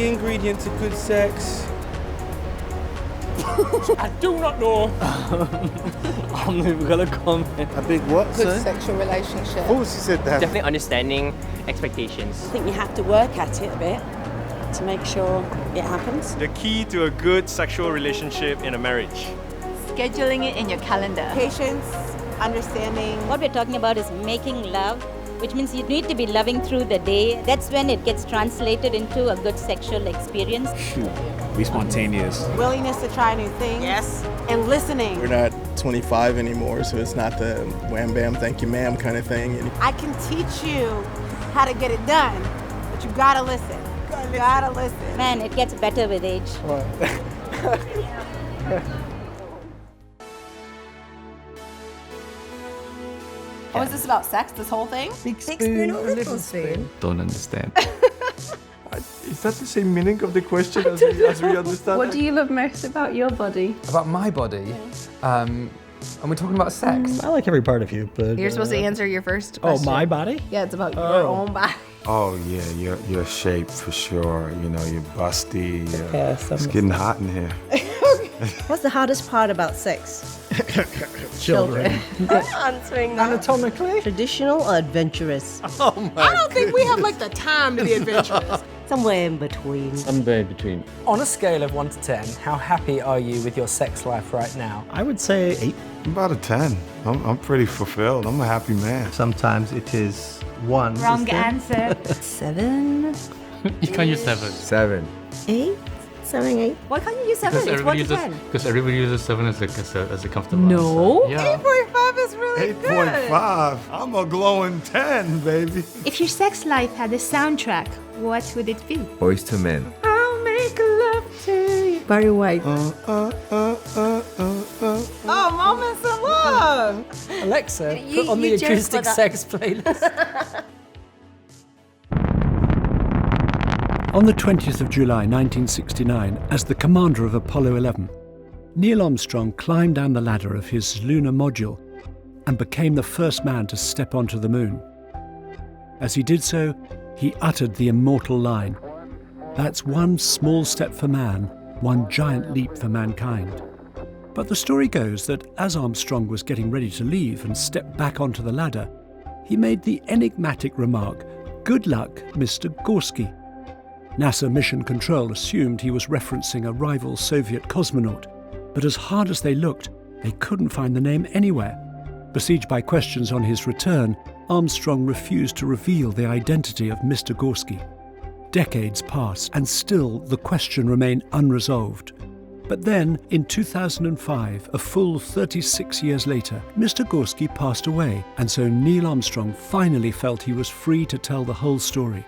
key ingredient to good sex? I do not know. I'm not even gonna comment. A big what, Good sir? sexual relationship. Of course you said that. Definitely understanding expectations. I think you have to work at it a bit to make sure it happens. The key to a good sexual relationship in a marriage. Scheduling it in your calendar. Patience, understanding. What we're talking about is making love, which means you need to be loving through the day. That's when it gets translated into a good sexual experience. Shoot, be spontaneous. Willingness to try new things. Yes. And listening. We're not 25 anymore, so it's not the wham bam, thank you ma'am kind of thing. I can teach you how to get it done, but you gotta listen. You gotta listen. Man, it gets better with age. Oh, is this about sex, this whole thing? Big spoon or little spoon? Don't understand. Is that the same meaning of the question as we understand? What do you love most about your body? About my body? And we're talking about sex? I like every part of you, but... You're supposed to answer your first Oh, question. my body? Yeah, it's about your own body. Oh yeah, your shape for sure. You know, you're busty. Yes, It's getting hot in here. What's the hardest part about sex? Children. Answering that. Anatomically? Traditional or adventurous? Oh my I don't think we have like the time to be adventurous. Somewhere in between. Somewhere in between. On a scale of 1 to 10, how happy are you with your sex life right now? I would say 8. I'm about a 10. I'm pretty fulfilled. I'm a happy man. Sometimes it is 1. Wrong answer. 7, You can't use 7. 7. 8, 7, 8. Why can't you use 7? It's 1 to 10. Because everybody uses 7 as a comfortable No. answer. Yeah. 8.5 is really good. 8.5. I'm a glowing 10, baby. If your sex life had a soundtrack, what would it be? Boys to Men. I'll make love to you. Barry White. Oh, moments of love. Alexa, You- put on the you just acoustic put that- sex playlist. On the 20th of July 1969, as the commander of Apollo 11, Neil Armstrong climbed down the ladder of his lunar module and became the first man to step onto the moon. As he did so, he uttered the immortal line, "That's one small step for man, one giant leap for mankind." But the story goes that as Armstrong was getting ready to leave and step back onto the ladder, he made the enigmatic remark, "Good luck, Mr. Gorski." NASA Mission Control assumed he was referencing a rival Soviet cosmonaut, but as hard as they looked, they couldn't find the name anywhere. Besieged by questions on his return, Armstrong refused to reveal the identity of Mr. Gorski. Decades passed, and still the question remained unresolved. But then, in 2005, a full 36 years later, Mr. Gorski passed away, and so Neil Armstrong finally felt he was free to tell the whole story.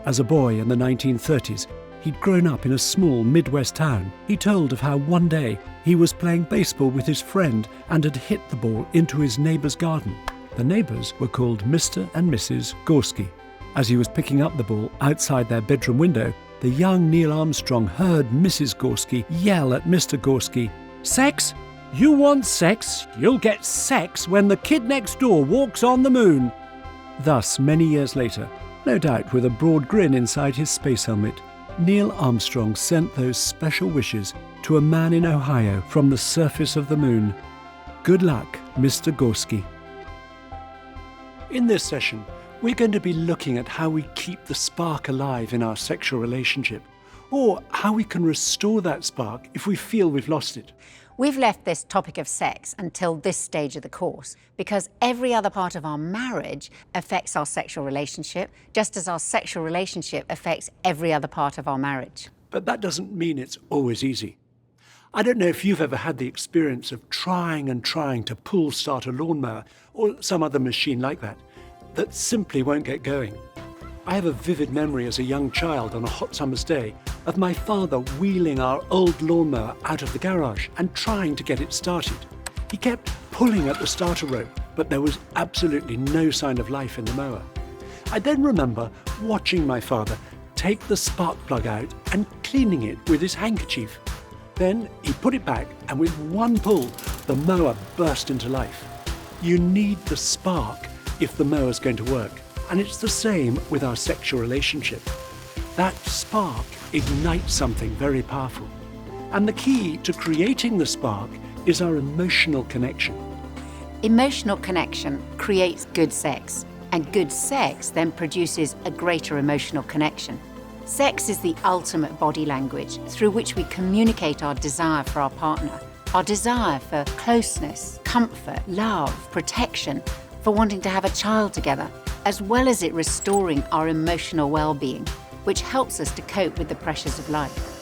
As a boy in the 1930s, he'd grown up in a small Midwest town. He told of how one day he was playing baseball with his friend and had hit the ball into his neighbour's garden. The neighbours were called Mr. and Mrs. Gorski. As he was picking up the ball outside their bedroom window, the young Neil Armstrong heard Mrs. Gorski yell at Mr. Gorski, "Sex? You want sex? You'll get sex when the kid next door walks on the moon." Thus, many years later, no doubt with a broad grin inside his space helmet, Neil Armstrong sent those special wishes to a man in Ohio from the surface of the moon. Good luck, Mr. Gorski. In this session, we're going to be looking at how we keep the spark alive in our sexual relationship, or how we can restore that spark if we feel we've lost it. We've left this topic of sex until this stage of the course because every other part of our marriage affects our sexual relationship, just as our sexual relationship affects every other part of our marriage. But that doesn't mean it's always easy. I don't know if you've ever had the experience of trying and trying to pull start a lawnmower or some other machine like that simply won't get going. I have a vivid memory as a young child on a hot summer's day of my father wheeling our old lawnmower out of the garage and trying to get it started. He kept pulling at the starter rope, but there was absolutely no sign of life in the mower. I then remember watching my father take the spark plug out and cleaning it with his handkerchief. Then he put it back, and with one pull, the mower burst into life. You need the spark if the mower's going to work. And it's the same with our sexual relationship. that spark ignites something very powerful. And the key to creating the spark is our emotional connection. Emotional connection creates good sex, and good sex then produces a greater emotional connection. Sex is the ultimate body language through which we communicate our desire for our partner, our desire for closeness, comfort, love, protection, for wanting to have a child together, as well as it restoring our emotional well-being, which helps us to cope with the pressures of life.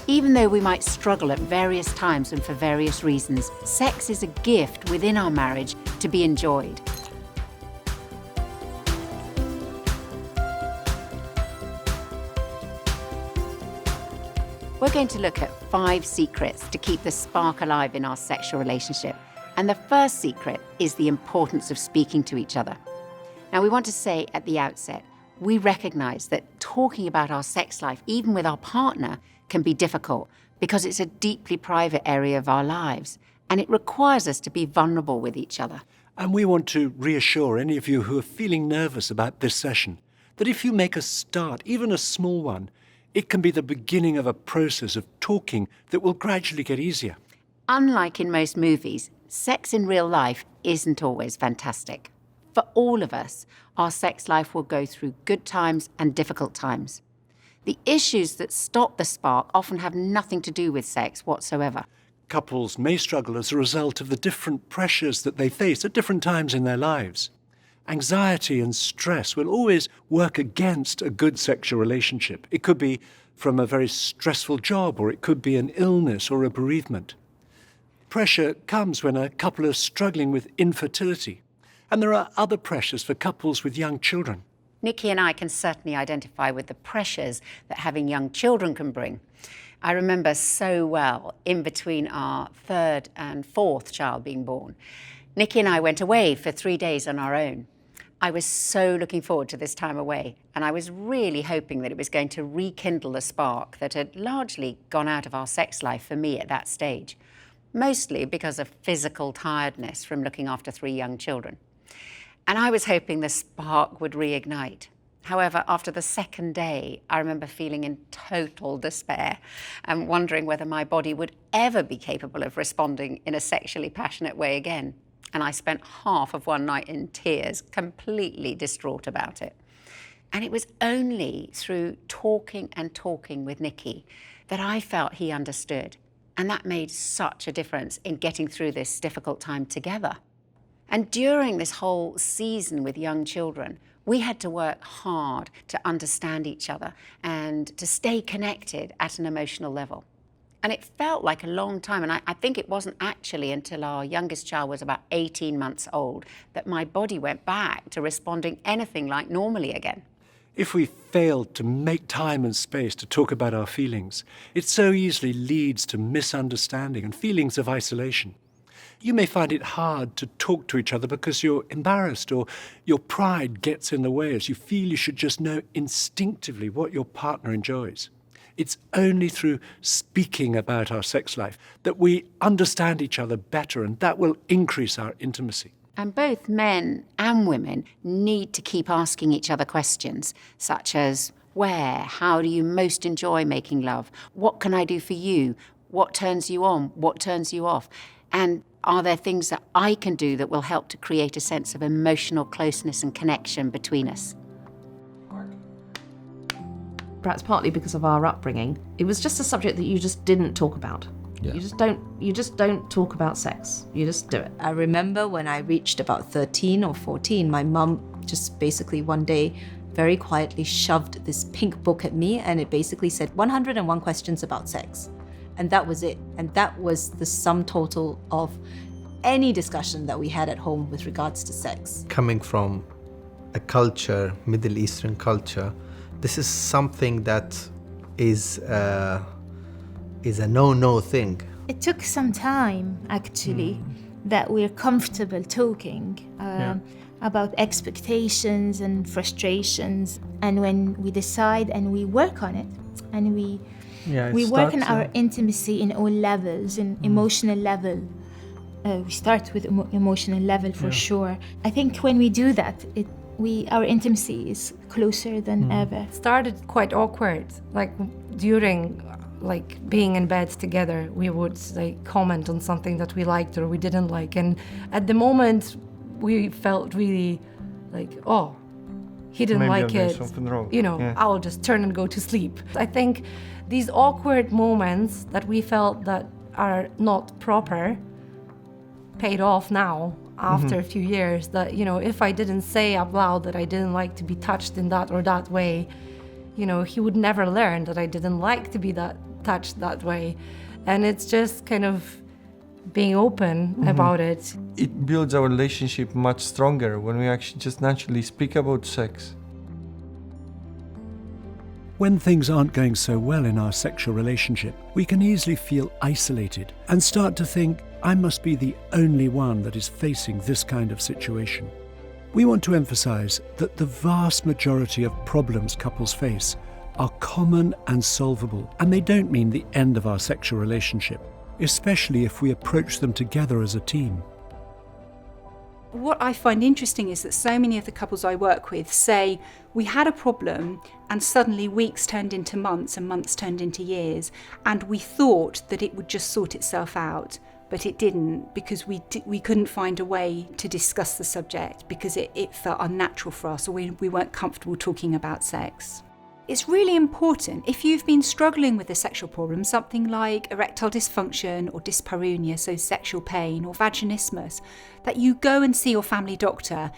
Even though we might struggle at various times and for various reasons, sex is a gift within our marriage to be enjoyed. We're going to look at 5 secrets to keep the spark alive in our sexual relationship. And the first secret is the importance of speaking to each other. Now, we want to say at the outset, we recognize that talking about our sex life, even with our partner, can be difficult because it's a deeply private area of our lives, and it requires us to be vulnerable with each other. And we want to reassure any of you who are feeling nervous about this session that if you make a start, even a small one, it can be the beginning of a process of talking that will gradually get easier. Unlike in most movies, sex in real life isn't always fantastic. For all of us, our sex life will go through good times and difficult times. The issues that stop the spark often have nothing to do with sex whatsoever. Couples may struggle as a result of the different pressures that they face at different times in their lives. Anxiety and stress will always work against a good sexual relationship. It could be from a very stressful job, or it could be an illness or a bereavement. Pressure comes when a couple are struggling with infertility, and there are other pressures for couples with young children. Nikki and I can certainly identify with the pressures that having young children can bring. I remember so well, in between our 3rd and 4th child being born, Nikki and I went away for 3 days on our own. I was so looking forward to this time away, and I was really hoping that it was going to rekindle a spark that had largely gone out of our sex life for me at that stage, mostly because of physical tiredness from looking after 3 young children. And I was hoping the spark would reignite. However, after the 2nd day, I remember feeling in total despair and wondering whether my body would ever be capable of responding in a sexually passionate way again. And I spent half of one night in tears, completely distraught about it. And it was only through talking and talking with Nikki that I felt he understood. And that made such a difference in getting through this difficult time together. And during this whole season with young children, we had to work hard to understand each other and to stay connected at an emotional level. And it felt like a long time, and I think it wasn't actually until our youngest child was about 18 months old that my body went back to responding anything like normally again. If we failed to make time and space to talk about our feelings, it so easily leads to misunderstanding and feelings of isolation. You may find it hard to talk to each other because you're embarrassed, or your pride gets in the way as you feel you should just know instinctively what your partner enjoys. It's only through speaking about our sex life that we understand each other better, and that will increase our intimacy. And both men and women need to keep asking each other questions, such as, where, how do you most enjoy making love? What can I do for you? What turns you on? What turns you off? And are there things that I can do that will help to create a sense of emotional closeness and connection between us? Perhaps partly because of our upbringing, it was just a subject that you just didn't talk about. Yeah. You just don't talk about sex. You just do it. I remember when I reached about 13 or 14, my mum just basically one day very quietly shoved this pink book at me, and it basically said 101 questions about sex. And that was it. And that was the sum total of any discussion that we had at home with regards to sex. Coming from a culture, Middle Eastern culture, this is something that is a no-no thing. It took some time, actually, that we're comfortable talking about expectations and frustrations. And when we decide and we work on it, and we work on our intimacy in all levels, in emotional level. We start with emotional level for sure. I think when we do that, our intimacy is closer than ever. Started quite awkward, like during being in bed together, we would comment on something that we liked or we didn't like, and at the moment we felt really oh, he didn't Maybe like I'm doing it, something wrong. Yeah. I'll just turn and go to sleep. I think these awkward moments that we felt that are not proper paid off now after a few years, that if I didn't say out loud that I didn't like to be touched in that or that way, he would never learn that I didn't like to be touched that way. And it's just kind of being open about it. It builds our relationship much stronger when we actually just naturally speak about sex. When things aren't going so well in our sexual relationship, we can easily feel isolated and start to think, I must be the only one that is facing this kind of situation. We want to emphasize that the vast majority of problems couples face are common and solvable, and they don't mean the end of our sexual relationship, especially if we approach them together as a team. What I find interesting is that so many of the couples I work with say, we had a problem and suddenly weeks turned into months and months turned into years, and we thought that it would just sort itself out, but it didn't, because we couldn't find a way to discuss the subject because it felt unnatural for us, or we weren't comfortable talking about sex. It's really important, if you've been struggling with a sexual problem, something like erectile dysfunction or dyspareunia, so sexual pain, or vaginismus, that you go and see your family doctor.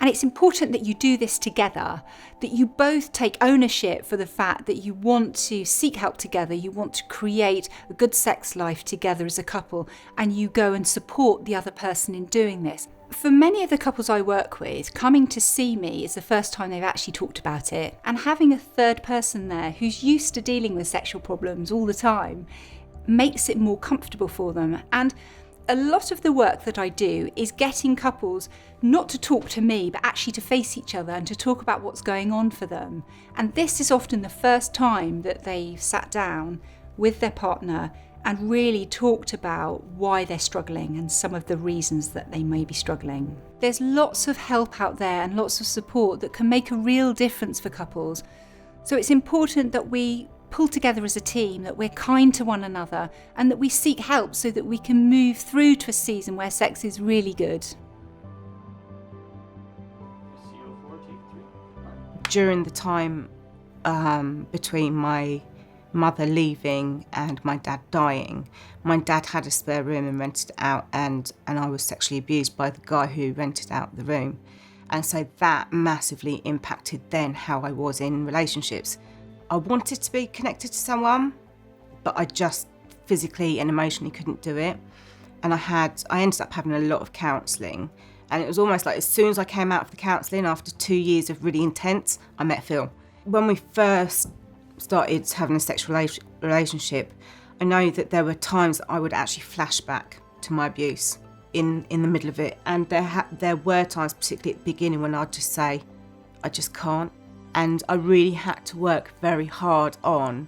And it's important that you do this together, that you both take ownership for the fact that you want to seek help together, you want to create a good sex life together as a couple, and you go and support the other person in doing this. For many of the couples I work with, coming to see me is the first time they've actually talked about it, and having a third person there who's used to dealing with sexual problems all the time makes it more comfortable for them. And a lot of the work that I do is getting couples not to talk to me, but actually to face each other and to talk about what's going on for them. And this is often the first time that they've sat down with their partner and really talked about why they're struggling and some of the reasons that they may be struggling. There's lots of help out there and lots of support that can make a real difference for couples. So it's important that we pull together as a team, that we're kind to one another, and that we seek help so that we can move through to a season where sex is really good. During the time between my mother leaving and my dad dying, my dad had a spare room and rented it out, and I was sexually abused by the guy who rented out the room. And so that massively impacted then how I was in relationships. I wanted to be connected to someone, but I just physically and emotionally couldn't do it. And I ended up having a lot of counselling, and it was almost like as soon as I came out of the counselling, after 2 years of really intense, I met Phil. When we first started having a sexual relationship, I know that there were times that I would actually flash back to my abuse in the middle of it, and there were times, particularly at the beginning, when I'd just say, I just can't. And I really had to work very hard on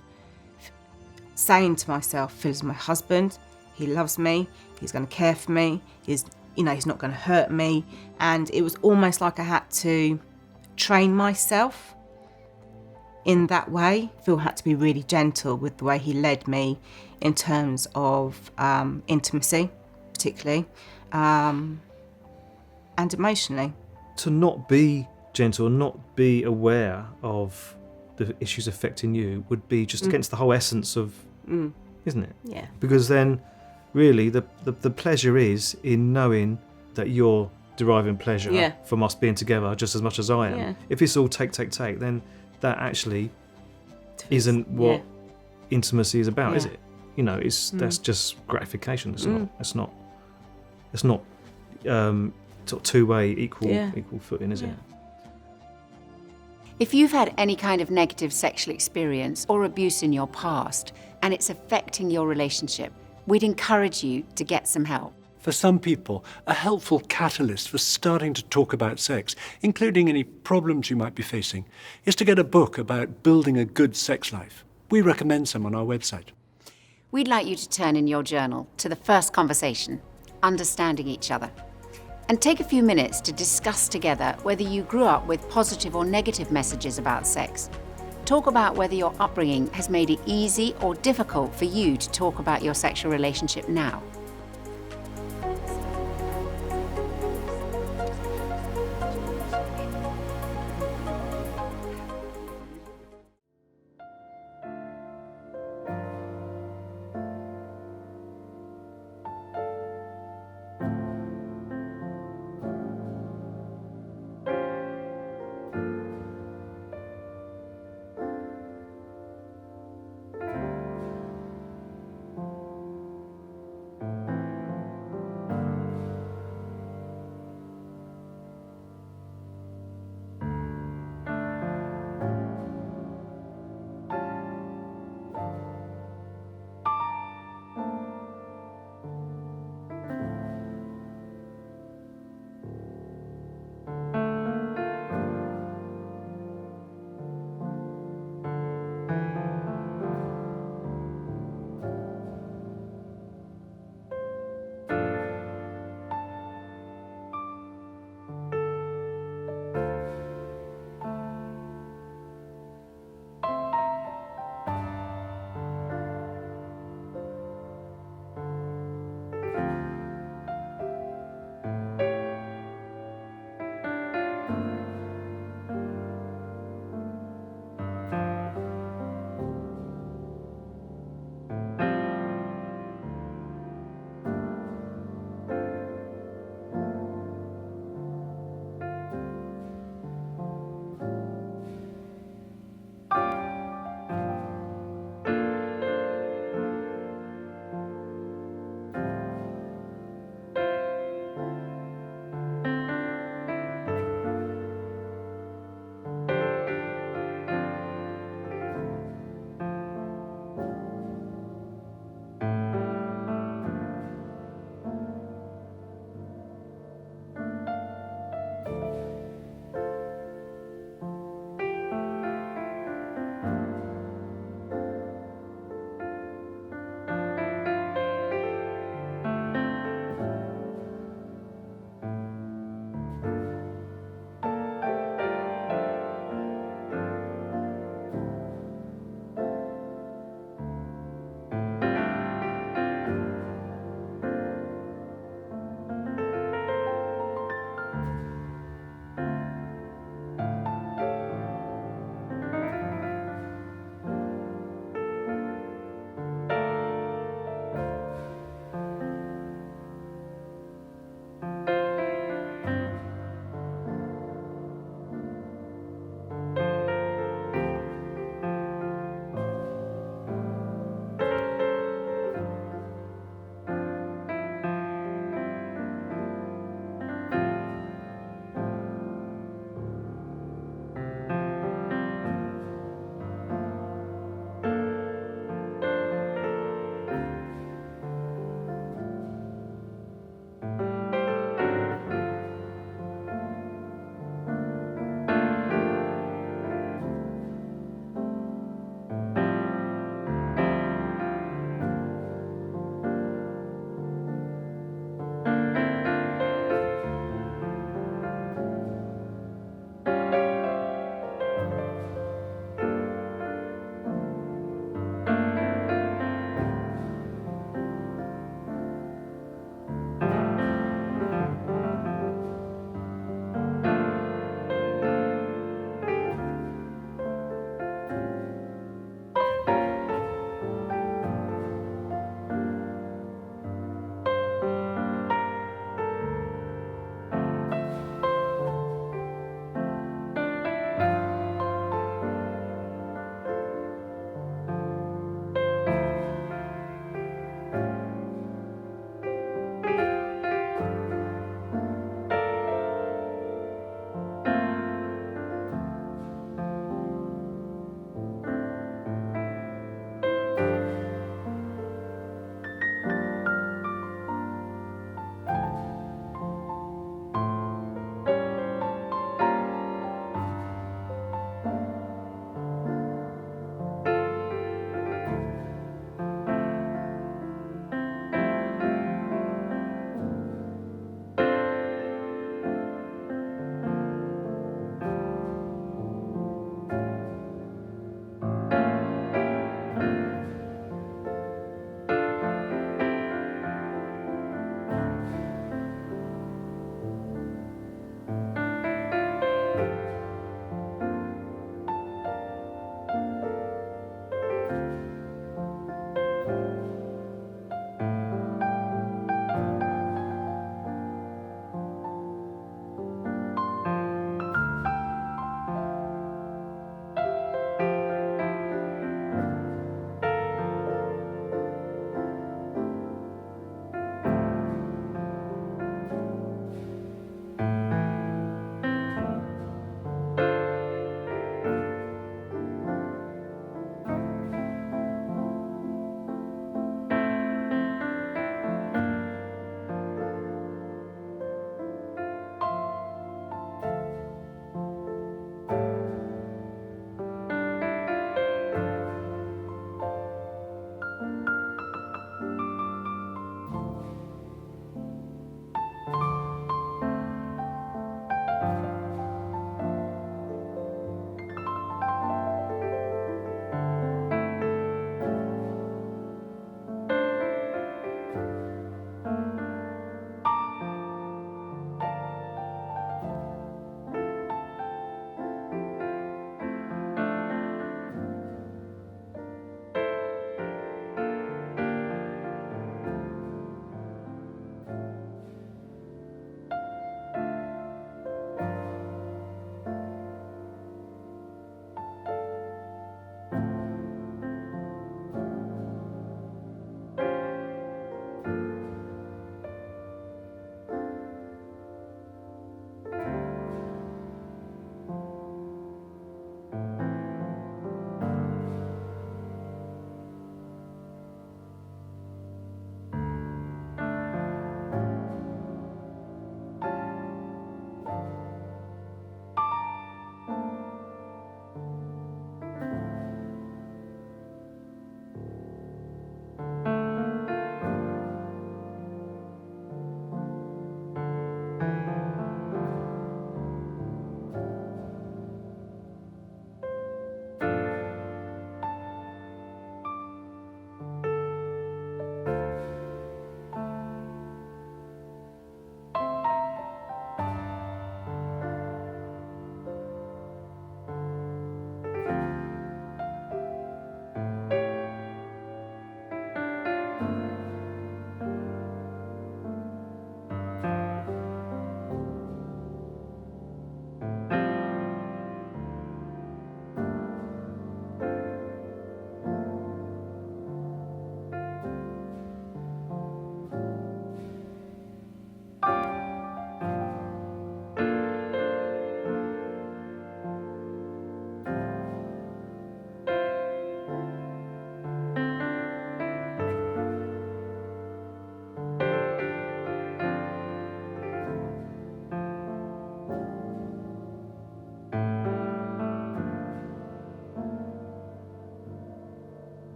saying to myself, Phil's my husband, he loves me, he's going to care for me, he's not going to hurt me. And it was almost like I had to train myself in that way. Phil had to be really gentle with the way he led me in terms of intimacy, particularly, and emotionally. To not be gentle, not be aware of the issues affecting you would be just against the whole essence of, isn't it? Yeah. Because then, really, the pleasure is in knowing that you're deriving pleasure from us being together just as much as I am. Yeah. If it's all take, then that actually isn't what intimacy is about, is it? That's just gratification. It's not sort of two-way equal footing, is it? If you've had any kind of negative sexual experience or abuse in your past and it's affecting your relationship, we'd encourage you to get some help. For some people, a helpful catalyst for starting to talk about sex, including any problems you might be facing, is to get a book about building a good sex life. We recommend some on our website. We'd like you to turn in your journal to the first conversation, Understanding Each Other. And take a few minutes to discuss together whether you grew up with positive or negative messages about sex. Talk about whether your upbringing has made it easy or difficult for you to talk about your sexual relationship now.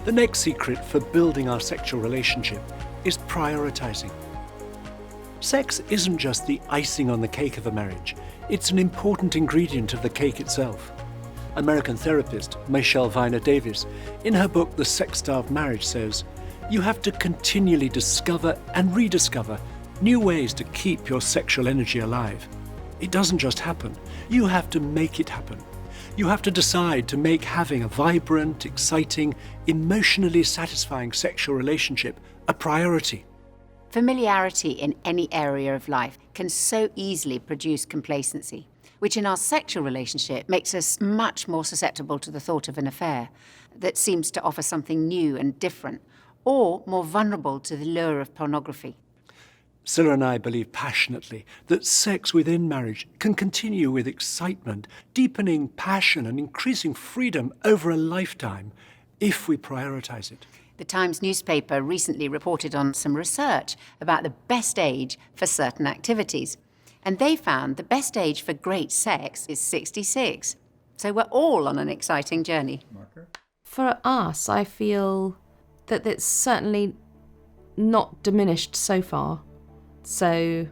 The next secret for building our sexual relationship is prioritizing. Sex isn't just the icing on the cake of a marriage, it's an important ingredient of the cake itself. American therapist Michelle Viner Davis, in her book The Sex-Starved Marriage, says, "You have to continually discover and rediscover new ways to keep your sexual energy alive. It doesn't just happen, you have to make it happen. You have to decide to make having a vibrant, exciting, emotionally satisfying sexual relationship a priority." Familiarity in any area of life can so easily produce complacency, which in our sexual relationship makes us much more susceptible to the thought of an affair that seems to offer something new and different, or more vulnerable to the lure of pornography. Scylla and I believe passionately that sex within marriage can continue with excitement, deepening passion and increasing freedom over a lifetime if we prioritize it. The Times newspaper recently reported on some research about the best age for certain activities. And they found the best age for great sex is 66. So we're all on an exciting journey. For us, I feel that it's certainly not diminished so far. So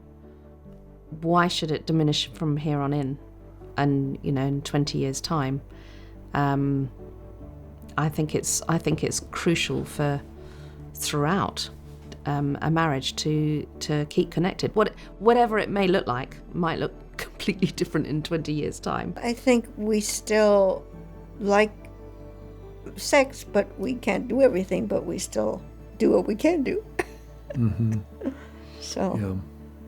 why should it diminish from here on in? And, in 20 years' time. I think it's crucial for throughout a marriage to keep connected. Whatever it may look like, might look completely different in 20 years' time. I think we still like sex, but we can't do everything, but we still do what we can do. Mm-hmm. So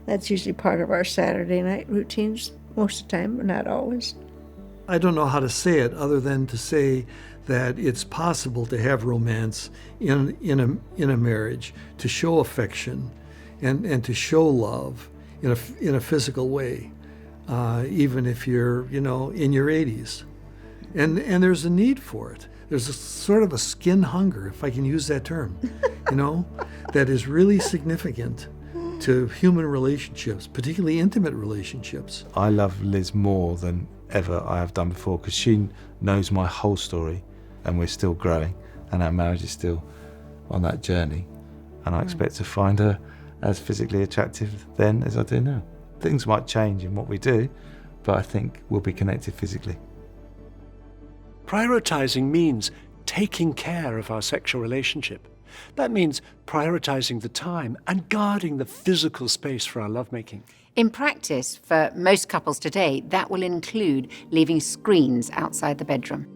that's usually part of our Saturday night routines most of the time, but not always. I don't know how to say it other than to say that it's possible to have romance in a marriage, to show affection and to show love in a physical way, even if you're in your 80s, and there's a need for it. There's a sort of a skin hunger, if I can use that term, that is really significant to human relationships, particularly intimate relationships. I love Liz more than ever I have done before because she knows my whole story and we're still growing and our marriage is still on that journey, and I expect to find her as physically attractive then as I do now. Things might change in what we do, but I think we'll be connected physically. Prioritizing means taking care of our sexual relationship. That means prioritizing the time and guarding the physical space for our lovemaking. In practice, for most couples today, that will include leaving screens outside the bedroom.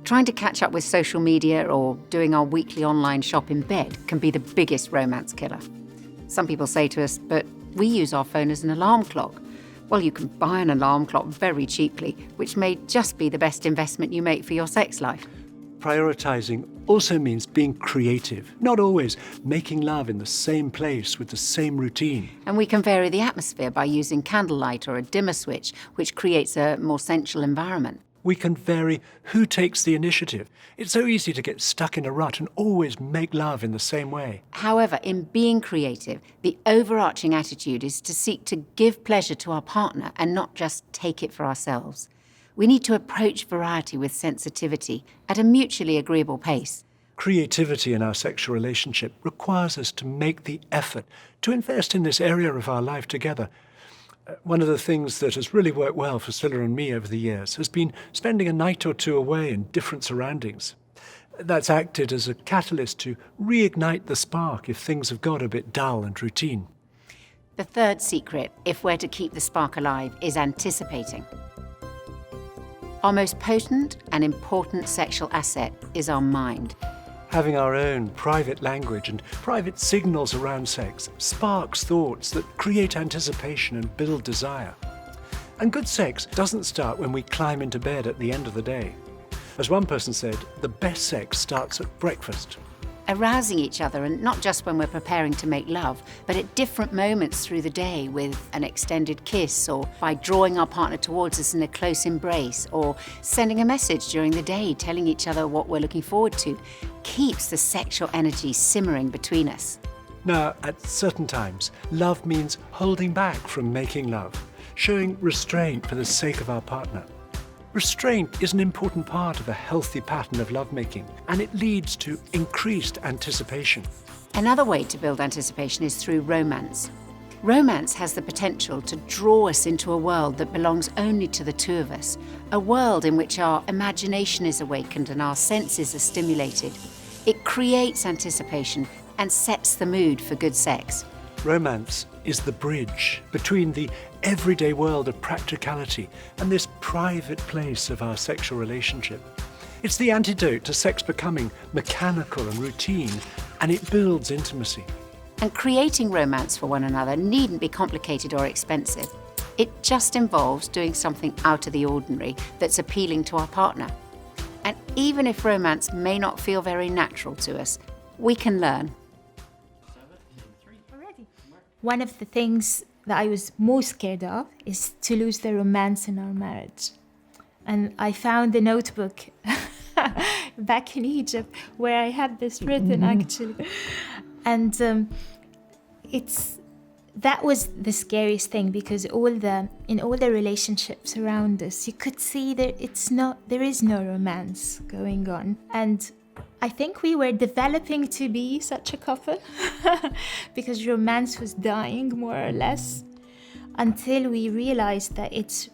Trying to catch up with social media or doing our weekly online shop in bed can be the biggest romance killer. Some people say to us, but we use our phone as an alarm clock. Well, you can buy an alarm clock very cheaply, which may just be the best investment you make for your sex life. Prioritizing also means being creative, not always making love in the same place with the same routine. And we can vary the atmosphere by using candlelight or a dimmer switch, which creates a more sensual environment. We can vary who takes the initiative. It's so easy to get stuck in a rut and always make love in the same way. However, in being creative, the overarching attitude is to seek to give pleasure to our partner and not just take it for ourselves. We need to approach variety with sensitivity at a mutually agreeable pace. Creativity in our sexual relationship requires us to make the effort to invest in this area of our life together. One of the things that has really worked well for Scylla and me over the years has been spending a night or two away in different surroundings. That's acted as a catalyst to reignite the spark if things have got a bit dull and routine. The third secret, if we're to keep the spark alive, is anticipating. Our most potent and important sexual asset is our mind. Having our own private language and private signals around sex sparks thoughts that create anticipation and build desire. And good sex doesn't start when we climb into bed at the end of the day. As one person said, the best sex starts at breakfast. Arousing each other, and not just when we're preparing to make love, but at different moments through the day with an extended kiss, or by drawing our partner towards us in a close embrace, or sending a message during the day telling each other what we're looking forward to, keeps the sexual energy simmering between us. Now, at certain times, love means holding back from making love, showing restraint for the sake of our partner. Restraint is an important part of a healthy pattern of lovemaking, and it leads to increased anticipation. Another way to build anticipation is through romance. Romance has the potential to draw us into a world that belongs only to the two of us, a world in which our imagination is awakened and our senses are stimulated. It creates anticipation and sets the mood for good sex. Romance is the bridge between the everyday world of practicality and this private place of our sexual relationship. It's the antidote to sex becoming mechanical and routine, and it builds intimacy. And creating romance for one another needn't be complicated or expensive. It just involves doing something out of the ordinary that's appealing to our partner. And even if romance may not feel very natural to us, we can learn. One of the things that I was most scared of is to lose the romance in our marriage. And I found a notebook back in Egypt where I had this written actually. And that was the scariest thing, because in all the relationships around us, you could see that there is no romance going on. And I think we were developing to be such a couple because romance was dying more or less, until we realized that it's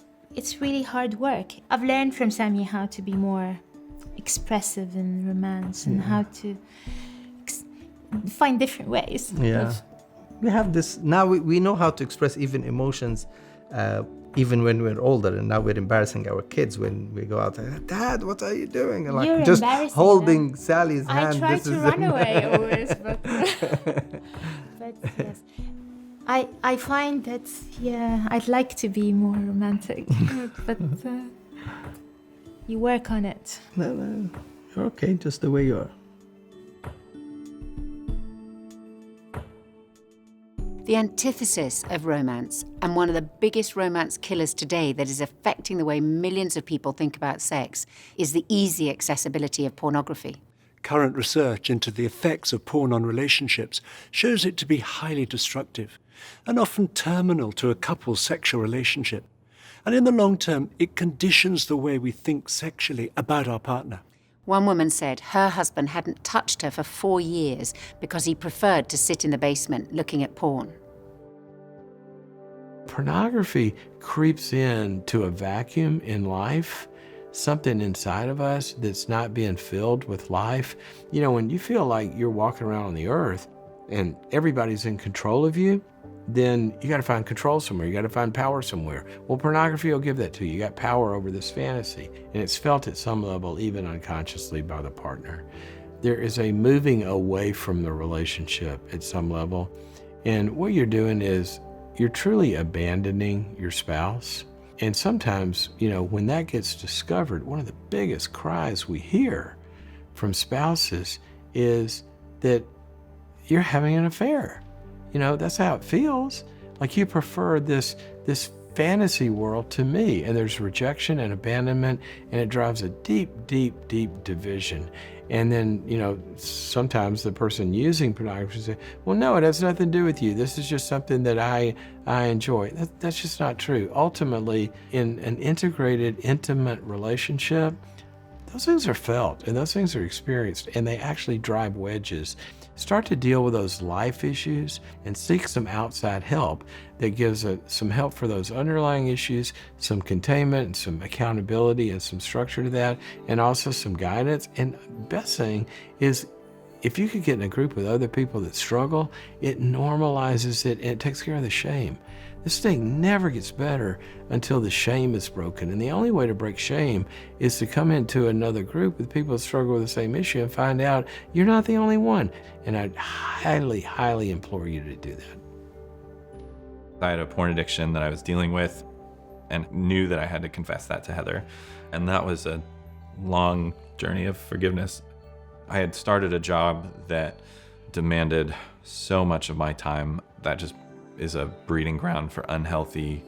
really hard work. I've learned from Sami how to be more expressive in romance and how to find different ways. Yeah. We have this, now we know how to express even emotions, even when we're older, and now we're embarrassing our kids when we go out there, Dad, what are you doing? And You're just embarrassing holding Sally's I hand. try to run away always, but yes. I find that, I'd like to be more romantic, but you work on it. No, you're okay just the way you are. The antithesis of romance, and one of the biggest romance killers today that is affecting the way millions of people think about sex, is the easy accessibility of pornography. Current research into the effects of porn on relationships shows it to be highly destructive and often terminal to a couple's sexual relationship. And in the long term, it conditions the way we think sexually about our partner. One woman said her husband hadn't touched her for 4 years because he preferred to sit in the basement looking at porn. Pornography creeps into a vacuum in life, something inside of us that's not being filled with life. You know, when you feel like you're walking around on the earth and everybody's in control of you, then you got to find control somewhere. You got to find power somewhere. Well, pornography will give that to you. You got power over this fantasy, and it's felt at some level, even unconsciously, by the partner. There is a moving away from the relationship at some level, and what you're doing is you're truly abandoning your spouse. And sometimes, you know, when that gets discovered, one of the biggest cries we hear from spouses is that you're having an affair. You know, that's how it feels. Like you prefer this fantasy world to me, and there's rejection and abandonment, and it drives a deep, deep, deep division. And then, you know, sometimes the person using pornography say, well, no, it has nothing to do with you. This is just something that I enjoy. That's just not true. Ultimately, in an integrated, intimate relationship, those things are felt and those things are experienced, and they actually drive wedges. Start to deal with those life issues and seek some outside help that gives some help for those underlying issues, some containment and some accountability and some structure to that, and also some guidance. And best thing is, if you could get in a group with other people that struggle, it normalizes it and it takes care of the shame. This thing never gets better until the shame is broken. And the only way to break shame is to come into another group with people that struggle with the same issue and find out you're not the only one. And I'd highly, highly implore you to do that. I had a porn addiction that I was dealing with and knew that I had to confess that to Heather. And that was a long journey of forgiveness. I had started a job that demanded so much of my time that just is a breeding ground for unhealthy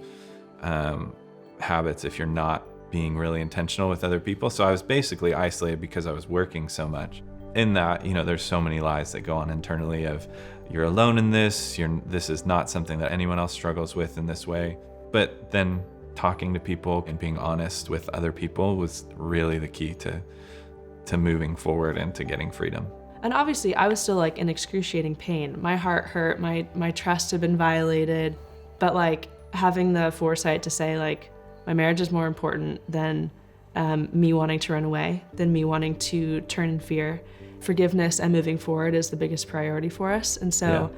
habits if you're not being really intentional with other people. So I was basically isolated because I was working so much. In that, you know, there's so many lies that go on internally of you're alone in this, this is not something that anyone else struggles with in this way. But then talking to people and being honest with other people was really the key to moving forward and to getting freedom. And obviously I was still like in excruciating pain. My heart hurt, my trust had been violated, but like having the foresight to say like, my marriage is more important than me wanting to run away, than me wanting to turn in fear. Forgiveness and moving forward is the biggest priority for us. And so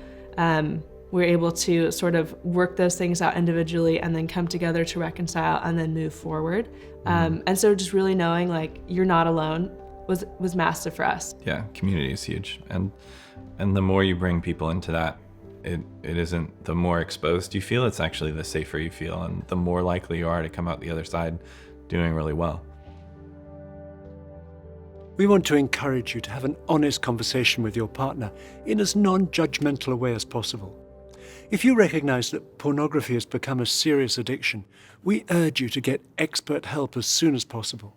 we're able to sort of work those things out individually and then come together to reconcile and then move forward. And so just really knowing like you're not alone was massive for us. Yeah, community is huge. And the more you bring people into that, it isn't the more exposed you feel, it's actually the safer you feel and the more likely you are to come out the other side doing really well. We want to encourage you to have an honest conversation with your partner in as non-judgmental a way as possible. If you recognize that pornography has become a serious addiction, we urge you to get expert help as soon as possible.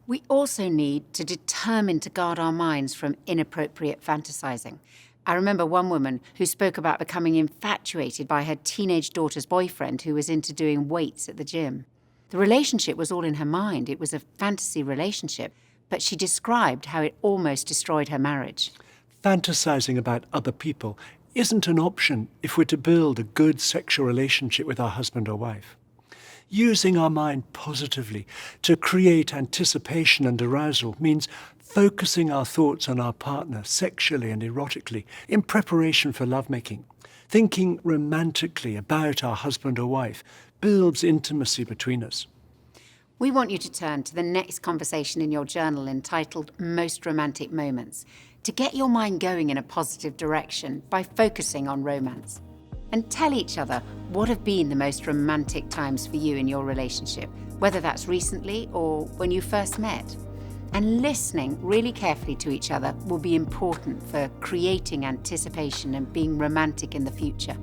We also need to determine to guard our minds from inappropriate fantasizing. I remember one woman who spoke about becoming infatuated by her teenage daughter's boyfriend who was into doing weights at the gym. The relationship was all in her mind. It was a fantasy relationship, but she described how it almost destroyed her marriage. Fantasizing about other people isn't an option if we're to build a good sexual relationship with our husband or wife. Using our mind positively to create anticipation and arousal means focusing our thoughts on our partner sexually and erotically in preparation for lovemaking. Thinking romantically about our husband or wife builds intimacy between us. We want you to turn to the next conversation in your journal entitled Most Romantic Moments to get your mind going in a positive direction by focusing on romance. And tell each other what have been the most romantic times for you in your relationship, whether that's recently or when you first met. And listening really carefully to each other will be important for creating anticipation and being romantic in the future.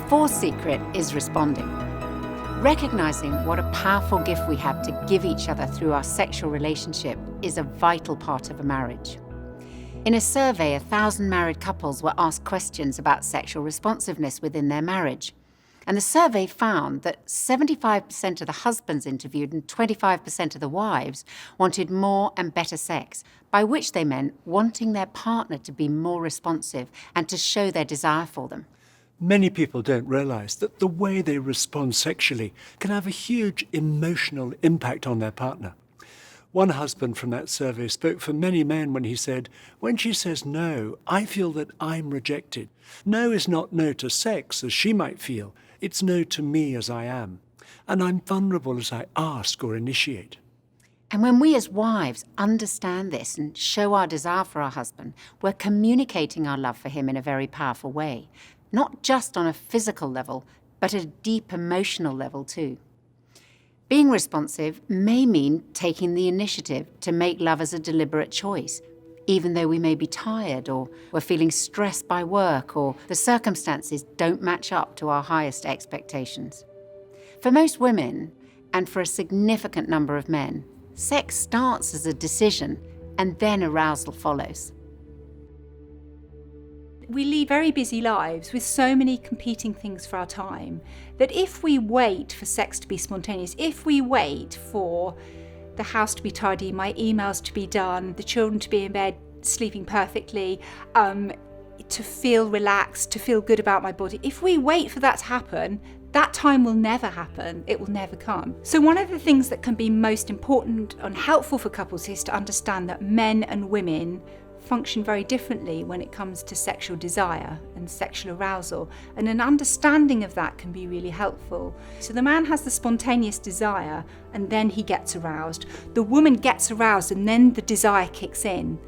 fourth secret is responding. Recognizing what a powerful gift we have to give each other through our sexual relationship is a vital part of a marriage. In a survey, 1,000 married couples were asked questions about sexual responsiveness within their marriage. And the survey found that 75% of the husbands interviewed and 25% of the wives wanted more and better sex, by which they meant wanting their partner to be more responsive and to show their desire for them. Many people don't realise that the way they respond sexually can have a huge emotional impact on their partner. One husband from that survey spoke for many men when he said, "When she says no, I feel that I'm rejected. No is not no to sex, as she might feel. It's no to me as I am. And I'm vulnerable as I ask or initiate." And when we as wives understand this and show our desire for our husband, we're communicating our love for him in a very powerful way. Not just on a physical level, but at a deep emotional level too. Being responsive may mean taking the initiative to make love as a deliberate choice, even though we may be tired or we're feeling stressed by work or the circumstances don't match up to our highest expectations. For most women, and for a significant number of men, sex starts as a decision and then arousal follows. We lead very busy lives with so many competing things for our time that if we wait for sex to be spontaneous, if we wait for the house to be tidy, my emails to be done, the children to be in bed sleeping perfectly, to feel relaxed, to feel good about my body, if we wait for that to happen, that time will never happen. It will never come. So one of the things that can be most important and helpful for couples is to understand that men and women function very differently when it comes to sexual desire and sexual arousal, and an understanding of that can be really helpful. So the man has the spontaneous desire and then he gets aroused. The woman gets aroused and then the desire kicks in.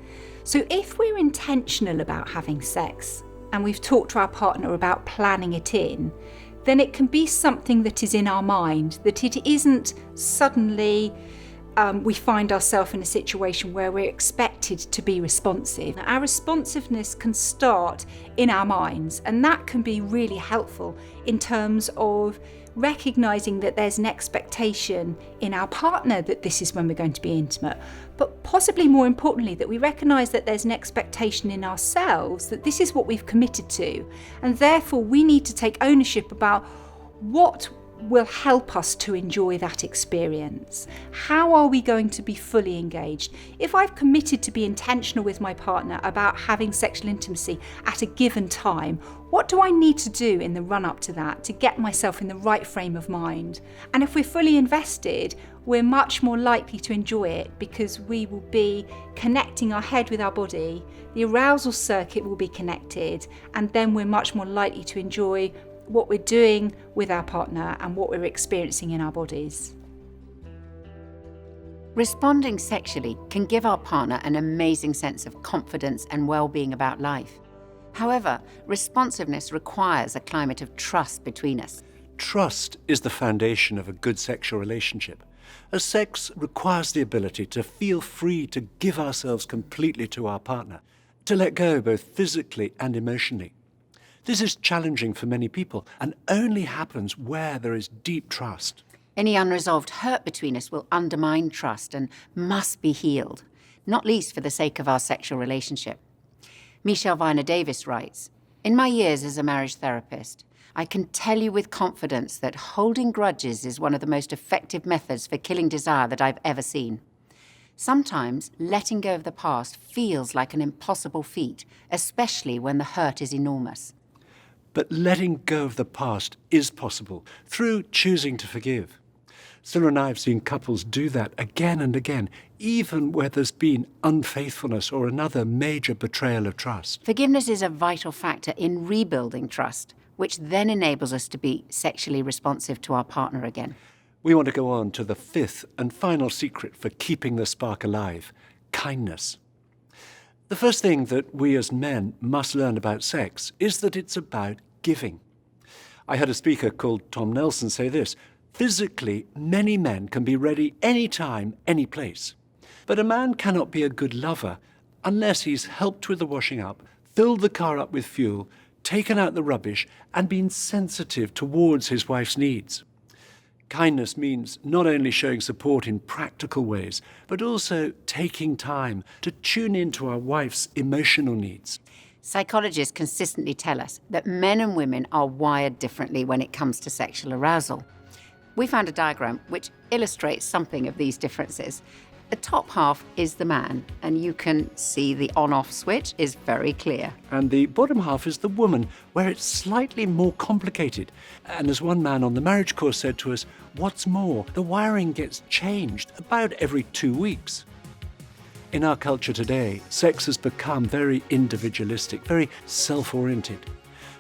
So if we're intentional about having sex and we've talked to our partner about planning it in, then it can be something that is in our mind, that it isn't suddenly we find ourselves in a situation where we're expected to be responsive. Our responsiveness can start in our minds, and that can be really helpful in terms of recognising that there's an expectation in our partner that this is when we're going to be intimate, but possibly more importantly that we recognise that there's an expectation in ourselves that this is what we've committed to, and therefore we need to take ownership about what will help us to enjoy that experience. How are we going to be fully engaged? If I've committed to be intentional with my partner about having sexual intimacy at a given time, what do I need to do in the run-up to that to get myself in the right frame of mind? And if we're fully invested, we're much more likely to enjoy it because we will be connecting our head with our body, the arousal circuit will be connected, and then we're much more likely to enjoy what we're doing with our partner and what we're experiencing in our bodies. Responding sexually can give our partner an amazing sense of confidence and well-being about life. However, responsiveness requires a climate of trust between us. Trust is the foundation of a good sexual relationship, as sex requires the ability to feel free to give ourselves completely to our partner, to let go both physically and emotionally. This is challenging for many people and only happens where there is deep trust. Any unresolved hurt between us will undermine trust and must be healed, not least for the sake of our sexual relationship. Michelle Viner Davis writes, "In my years as a marriage therapist, I can tell you with confidence that holding grudges is one of the most effective methods for killing desire that I've ever seen. Sometimes letting go of the past feels like an impossible feat, especially when the hurt is enormous. But letting go of the past is possible through choosing to forgive. Cyril and I have seen couples do that again and again, even where there's been unfaithfulness or another major betrayal of trust. Forgiveness is a vital factor in rebuilding trust, which then enables us to be sexually responsive to our partner again. We want to go on to the fifth and final secret for keeping the spark alive: kindness. The first thing that we as men must learn about sex is that it's about giving. I had a speaker called Tom Nelson say this: physically, many men can be ready anytime, any place. But a man cannot be a good lover unless he's helped with the washing up, filled the car up with fuel, taken out the rubbish and been sensitive towards his wife's needs. Kindness means not only showing support in practical ways, but also taking time to tune into our wife's emotional needs. Psychologists consistently tell us that men and women are wired differently when it comes to sexual arousal. We found a diagram which illustrates something of these differences. The top half is the man, and you can see the on-off switch is very clear. And the bottom half is the woman, where it's slightly more complicated. And as one man on the marriage course said to us, what's more, the wiring gets changed about every 2 weeks. In our culture today, sex has become very individualistic, very self-oriented,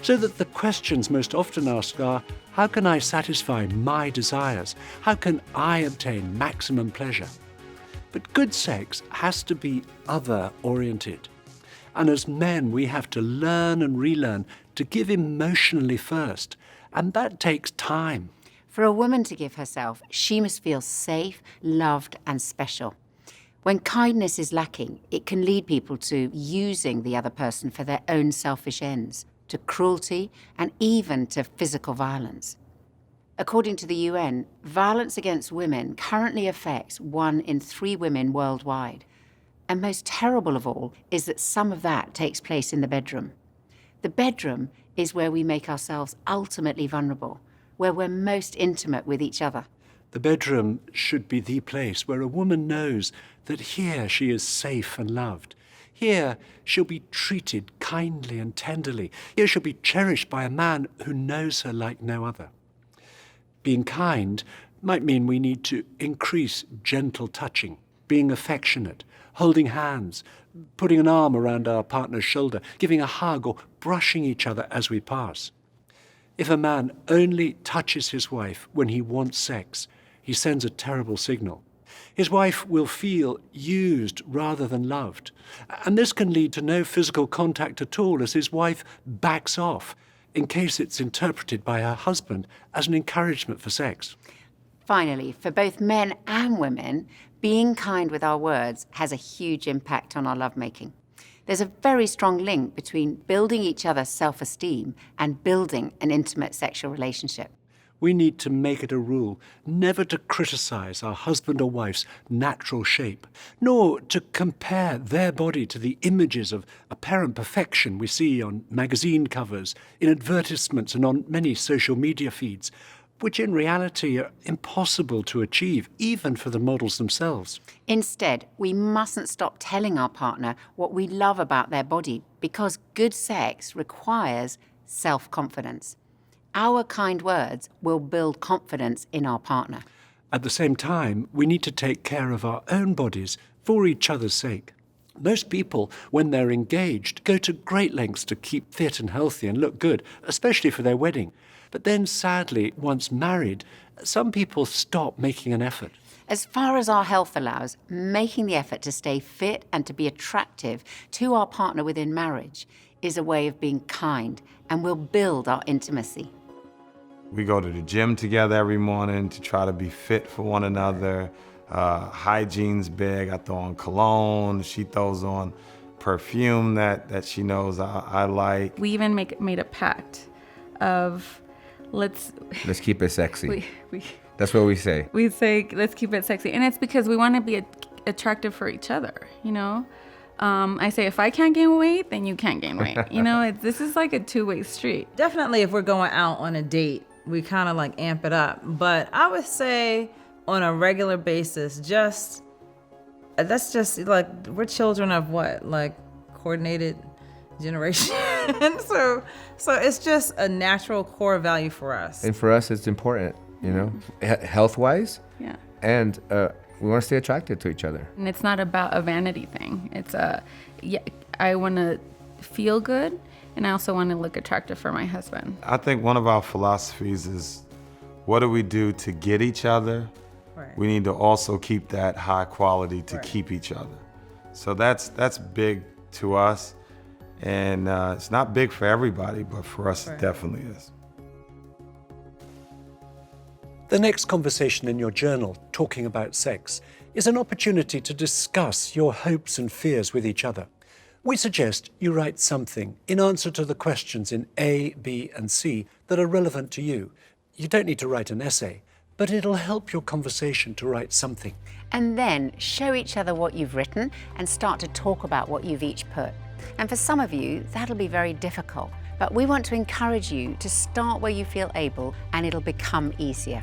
so that the questions most often asked are, how can I satisfy my desires? How can I obtain maximum pleasure? But good sex has to be other-oriented. And as men, we have to learn and relearn to give emotionally first, and that takes time. For a woman to give herself, she must feel safe, loved, and special. When kindness is lacking, it can lead people to using the other person for their own selfish ends, to cruelty, and even to physical violence. According to the UN, violence against women currently affects 1 in 3 women worldwide. And most terrible of all is that some of that takes place in the bedroom. The bedroom is where we make ourselves ultimately vulnerable, where we're most intimate with each other. The bedroom should be the place where a woman knows that here she is safe and loved. Here she'll be treated kindly and tenderly. Here she'll be cherished by a man who knows her like no other. Being kind might mean we need to increase gentle touching, being affectionate, holding hands, putting an arm around our partner's shoulder, giving a hug or brushing each other as we pass. If a man only touches his wife when he wants sex, he sends a terrible signal. His wife will feel used rather than loved, and this can lead to no physical contact at all as his wife backs off, in case it's interpreted by her husband as an encouragement for sex. Finally, for both men and women, being kind with our words has a huge impact on our lovemaking. There's a very strong link between building each other's self-esteem and building an intimate sexual relationship. We need to make it a rule never to criticize our husband or wife's natural shape, nor to compare their body to the images of apparent perfection we see on magazine covers, in advertisements, and on many social media feeds, which in reality are impossible to achieve, even for the models themselves. Instead, we mustn't stop telling our partner what we love about their body, because good sex requires self-confidence. Our kind words will build confidence in our partner. At the same time, we need to take care of our own bodies for each other's sake. Most people, when they're engaged, go to great lengths to keep fit and healthy and look good, especially for their wedding. But then, sadly, once married, some people stop making an effort. As far as our health allows, making the effort to stay fit and to be attractive to our partner within marriage is a way of being kind and will build our intimacy. We go to the gym together every morning to try to be fit for one another. Hygiene's big. I throw on cologne. She throws on perfume that she knows I like. We even made a pact of let's keep it sexy. We That's what we say. We say let's keep it sexy, and it's because we want to be attractive for each other. You know, I say if I can't gain weight, then you can't gain weight. You know, this is like a two-way street. Definitely, if we're going out on a date, we kind of like amp it up. But I would say on a regular basis, that's just like we're children of what, like coordinated generation. so it's just a natural core value for us. And for us, it's important, you know, health-wise. Yeah. And we want to stay attracted to each other. And it's not about a vanity thing. It's I want to feel good, and I also want to look attractive for my husband. I think one of our philosophies is, what do we do to get each other? Right. We need to also keep that high quality to keep each other. So that's big to us. And it's not big for everybody, but for us it definitely is. The next conversation in your journal, Talking About Sex, is an opportunity to discuss your hopes and fears with each other. We suggest you write something in answer to the questions in A, B, and C that are relevant to you. You don't need to write an essay, but it'll help your conversation to write something. And then show each other what you've written and start to talk about what you've each put. And for some of you, that'll be very difficult, but we want to encourage you to start where you feel able and it'll become easier.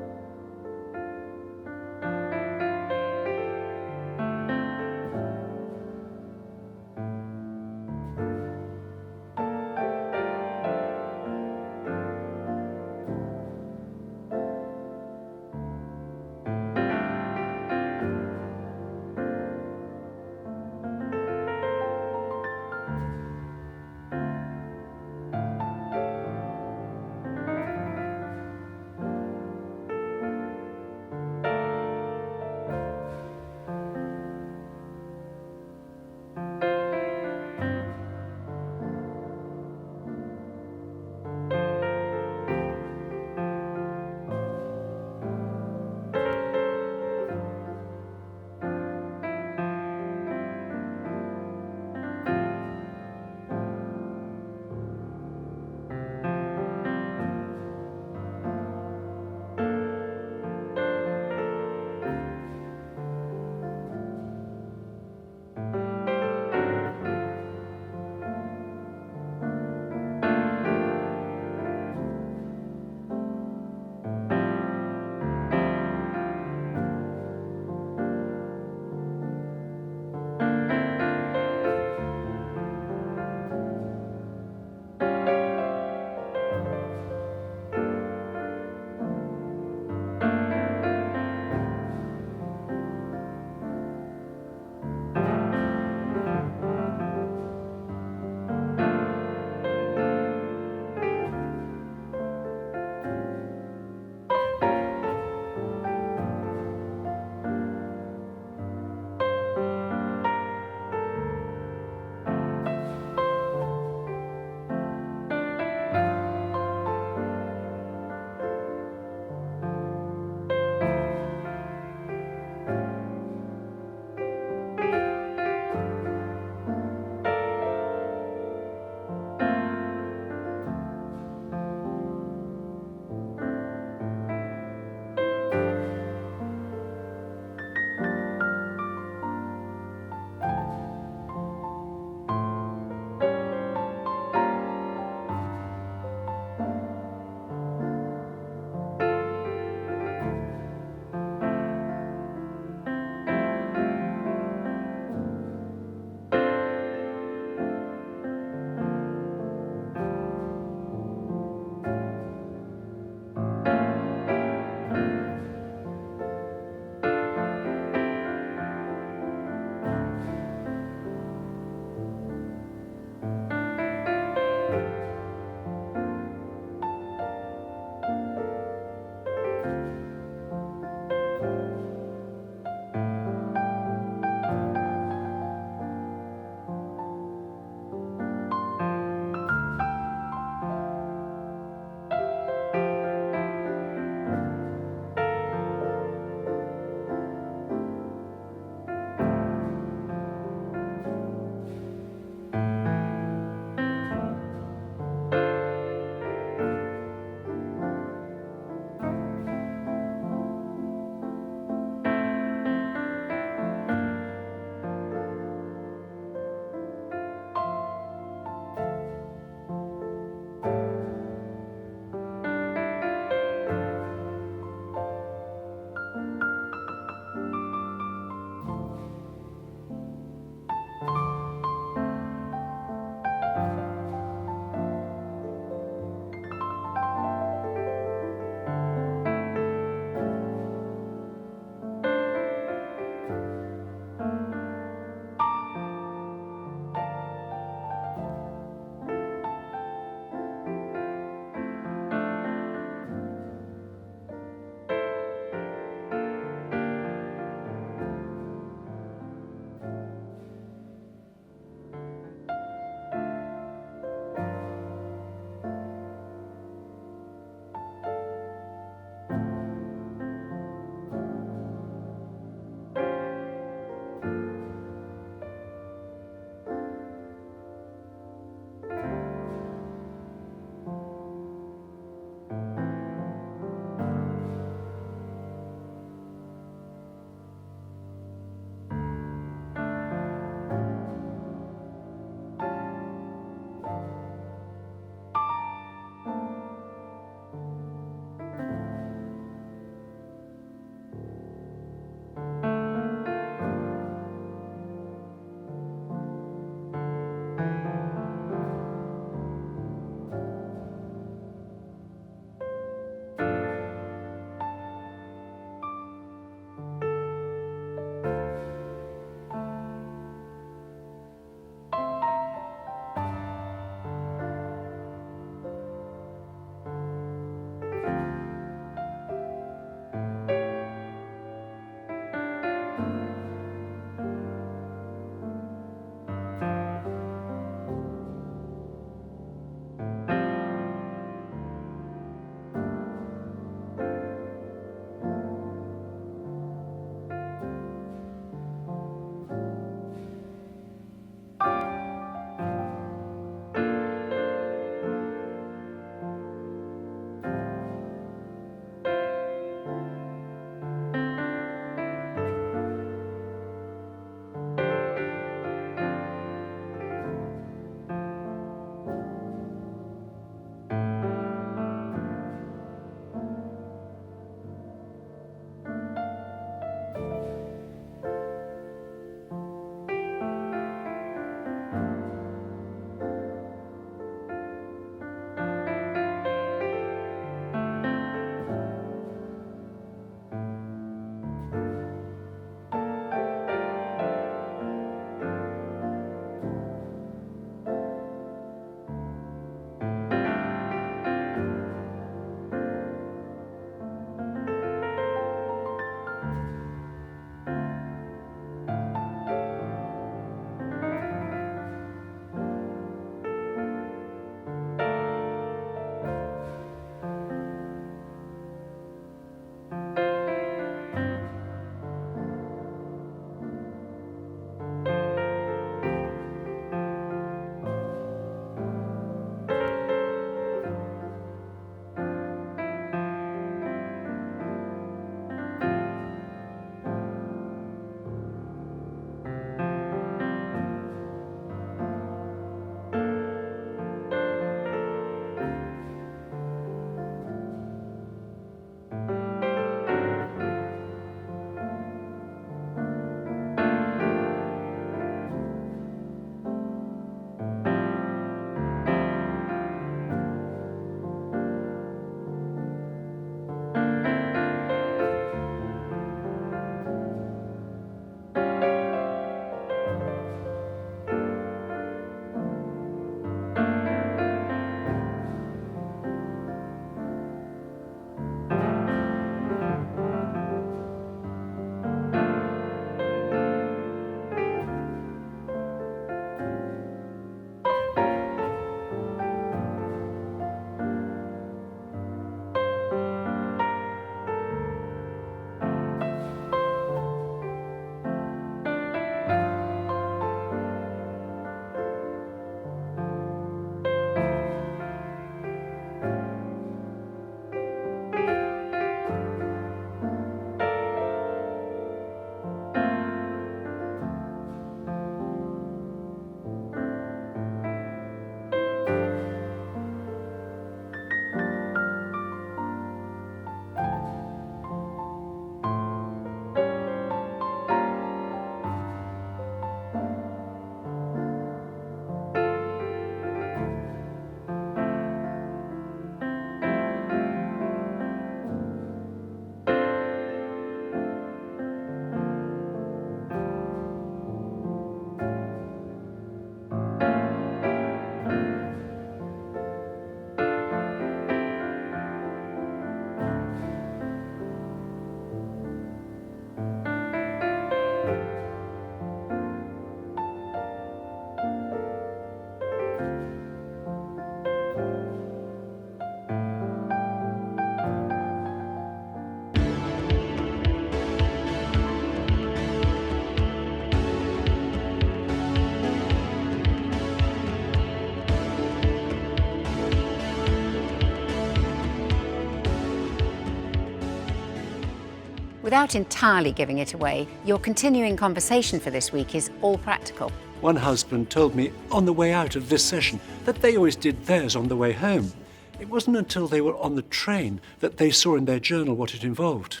Without entirely giving it away, your continuing conversation for this week is all practical. One husband told me on the way out of this session that they always did theirs on the way home. It wasn't until they were on the train that they saw in their journal what it involved.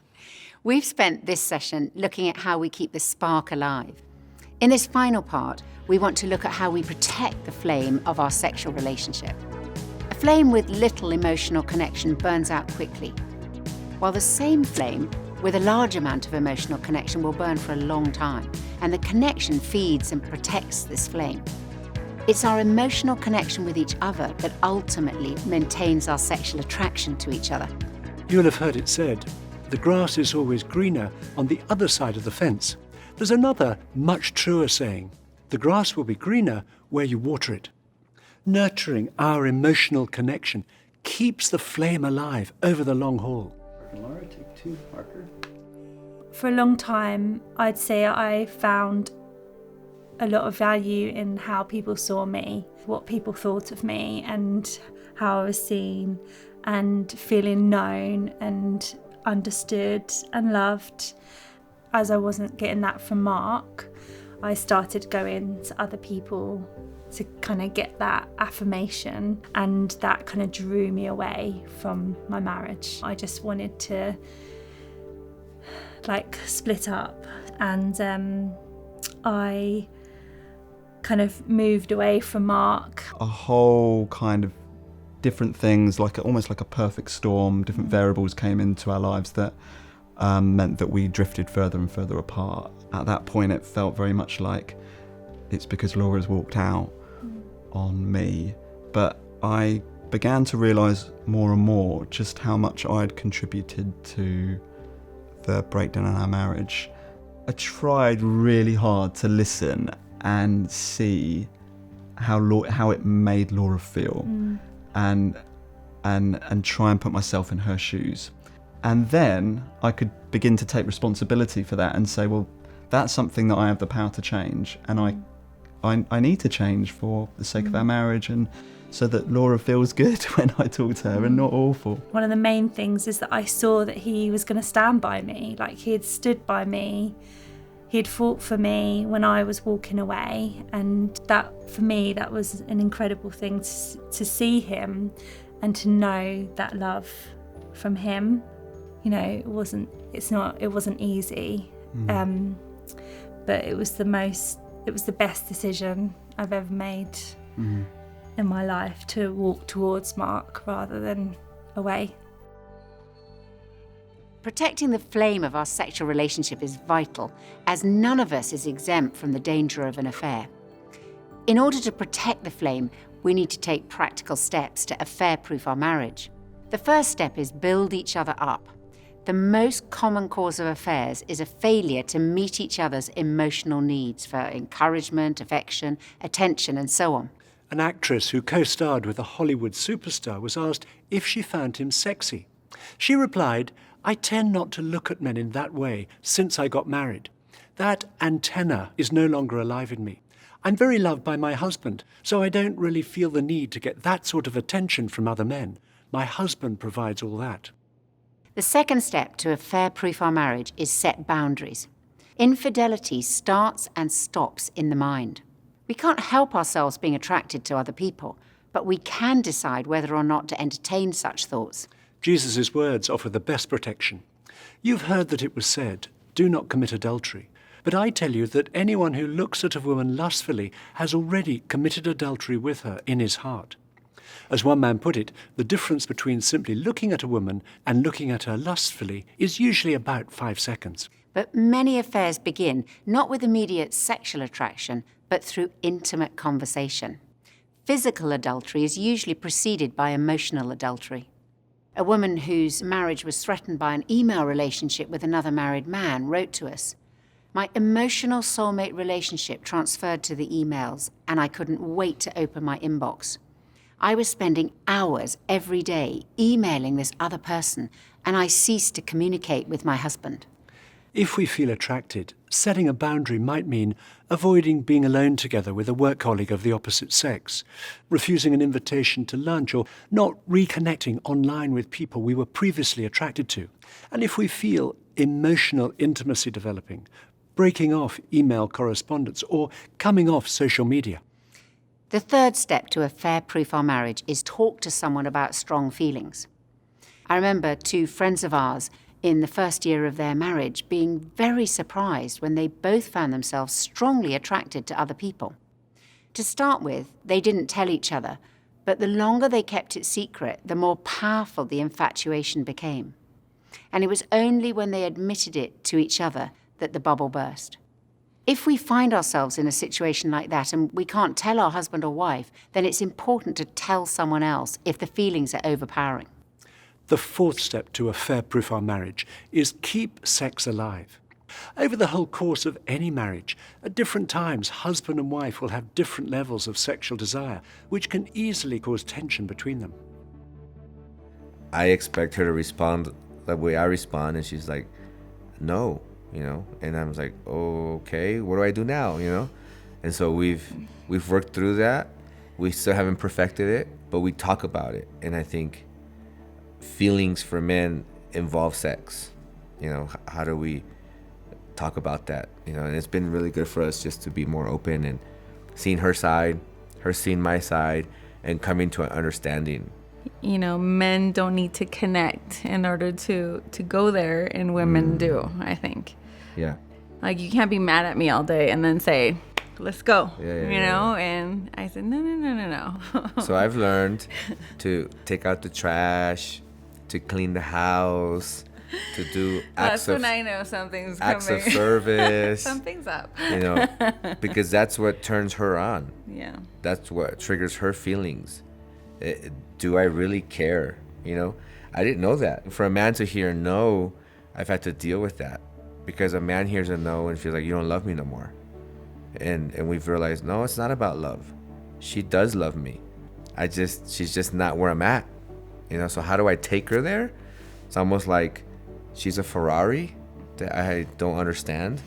We've spent this session looking at how we keep the spark alive. In this final part, we want to look at how we protect the flame of our sexual relationship. A flame with little emotional connection burns out quickly, while the same flame with a large amount of emotional connection will burn for a long time, and the connection feeds and protects this flame. It's our emotional connection with each other that ultimately maintains our sexual attraction to each other. You'll have heard it said, the grass is always greener on the other side of the fence. There's another, much truer saying, the grass will be greener where you water it. Nurturing our emotional connection keeps the flame alive over the long haul. Laura, take 2, Parker. For a long time, I'd say I found a lot of value in how people saw me, what people thought of me, and how I was seen, and feeling known and understood and loved. As I wasn't getting that from Mark, I started going to other people to kind of get that affirmation, and that kind of drew me away from my marriage. I just wanted to split up, and I kind of moved away from Mark. A whole kind of different things, almost like a perfect storm, different variables came into our lives that meant that we drifted further and further apart. At that point, it felt very much like it's because Laura's walked out on me. But I began to realise more and more just how much I'd contributed to the breakdown in our marriage. I tried really hard to listen and see how it made Laura feel, and try and put myself in her shoes. And then I could begin to take responsibility for that and say, well, that's something that I have the power to change, and I need to change for the sake of our marriage, and so that Laura feels good when I talk to her and not awful. One of the main things is that I saw that he was going to stand by me, he had stood by me. He had fought for me when I was walking away, and that, for me, that was an incredible thing to see him and to know that love from him. You know, it wasn't easy, but it was the best decision I've ever made in my life, to walk towards Mark rather than away. Protecting the flame of our sexual relationship is vital, as none of us is exempt from the danger of an affair. In order to protect the flame, we need to take practical steps to affair-proof our marriage. The first step is build each other up. The most common cause of affairs is a failure to meet each other's emotional needs for encouragement, affection, attention, and so on. An actress who co-starred with a Hollywood superstar was asked if she found him sexy. She replied, "I tend not to look at men in that way since I got married. That antenna is no longer alive in me. I'm very loved by my husband, so I don't really feel the need to get that sort of attention from other men. My husband provides all that." The second step to affair-proof our marriage is set boundaries. Infidelity starts and stops in the mind. We can't help ourselves being attracted to other people, but we can decide whether or not to entertain such thoughts. Jesus' words offer the best protection. You've heard that it was said, "Do not commit adultery." But I tell you that anyone who looks at a woman lustfully has already committed adultery with her in his heart. As one man put it, the difference between simply looking at a woman and looking at her lustfully is usually about 5 seconds. But many affairs begin not with immediate sexual attraction, but through intimate conversation. Physical adultery is usually preceded by emotional adultery. A woman whose marriage was threatened by an email relationship with another married man wrote to us, "My emotional soulmate relationship transferred to the emails, and I couldn't wait to open my inbox. I was spending hours every day emailing this other person, and I ceased to communicate with my husband." If we feel attracted, setting a boundary might mean avoiding being alone together with a work colleague of the opposite sex, refusing an invitation to lunch, or not reconnecting online with people we were previously attracted to. And if we feel emotional intimacy developing, breaking off email correspondence or coming off social media. The third step to affair-proof our marriage is talk to someone about strong feelings. I remember 2 friends of ours in the first year of their marriage being very surprised when they both found themselves strongly attracted to other people. To start with, they didn't tell each other, but the longer they kept it secret, the more powerful the infatuation became. And it was only when they admitted it to each other that the bubble burst. If we find ourselves in a situation like that and we can't tell our husband or wife, then it's important to tell someone else if the feelings are overpowering. The fourth step to affair-proof our marriage is keep sex alive. Over the whole course of any marriage, at different times, husband and wife will have different levels of sexual desire, which can easily cause tension between them. I expect her to respond the way I respond, and she's like, no, and I was like, oh, okay, what do I do now, And so we've worked through that. We still haven't perfected it, but we talk about it. And I think feelings for men involve sex. How do we talk about that? And it's been really good for us just to be more open and seeing her side, her seeing my side, and coming to an understanding. Men don't need to connect in order to go there, and women do, I think. Yeah. Like, you can't be mad at me all day and then say, let's go, Yeah. And I said, no. So I've learned to take out the trash, to clean the house, to do That's when I know something's acts coming. of service. Something's up. Because that's what turns her on. Yeah. That's what triggers her feelings. Do I really care? I didn't know that. For a man to hear no, I've had to deal with that, because a man hears a no and feels like, you don't love me no more. And we've realized, no, it's not about love. She does love me. She's just not where I'm at. So how do I take her there? It's almost like she's a Ferrari that I don't understand.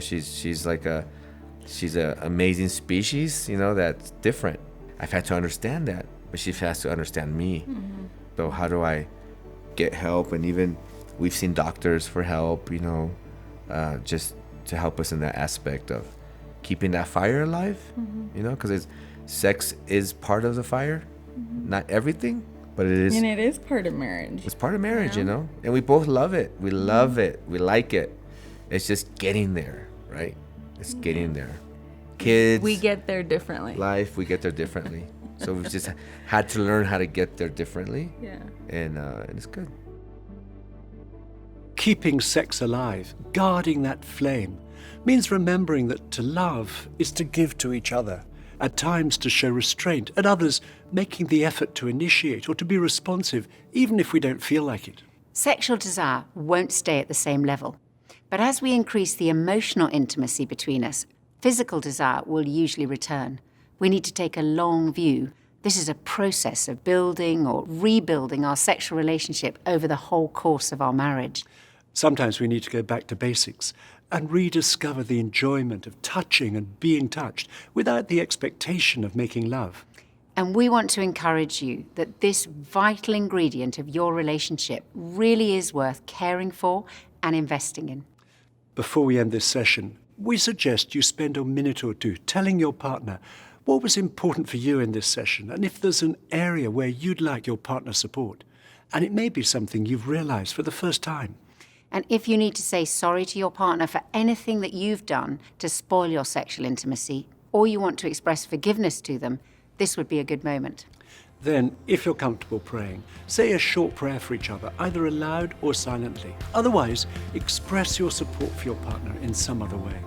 She's an amazing species, that's different. I've had to understand that, but she has to understand me. Mm-hmm. So how do I get help? And even we've seen doctors for help, just to help us in that aspect of keeping that fire alive, because sex is part of the fire, not everything, but it is. And it is part of marriage. It's part of marriage, and we both love it. We love it. We like it. It's just getting there, right? It's getting there. Kids. We get there differently. Life, we get there differently. So we've just had to learn how to get there differently. Yeah. And it's good. Keeping sex alive, guarding that flame, means remembering that to love is to give to each other, at times to show restraint, at others making the effort to initiate or to be responsive, even if we don't feel like it. Sexual desire won't stay at the same level. But as we increase the emotional intimacy between us, physical desire will usually return. We need to take a long view. This is a process of building or rebuilding our sexual relationship over the whole course of our marriage. Sometimes we need to go back to basics and rediscover the enjoyment of touching and being touched without the expectation of making love. And we want to encourage you that this vital ingredient of your relationship really is worth caring for and investing in. Before we end this session, we suggest you spend a minute or two telling your partner what was important for you in this session, and if there's an area where you'd like your partner's support. And it may be something you've realized for the first time. And if you need to say sorry to your partner for anything that you've done to spoil your sexual intimacy, or you want to express forgiveness to them, this would be a good moment. Then, if you're comfortable praying, say a short prayer for each other, either aloud or silently. Otherwise, express your support for your partner in some other way.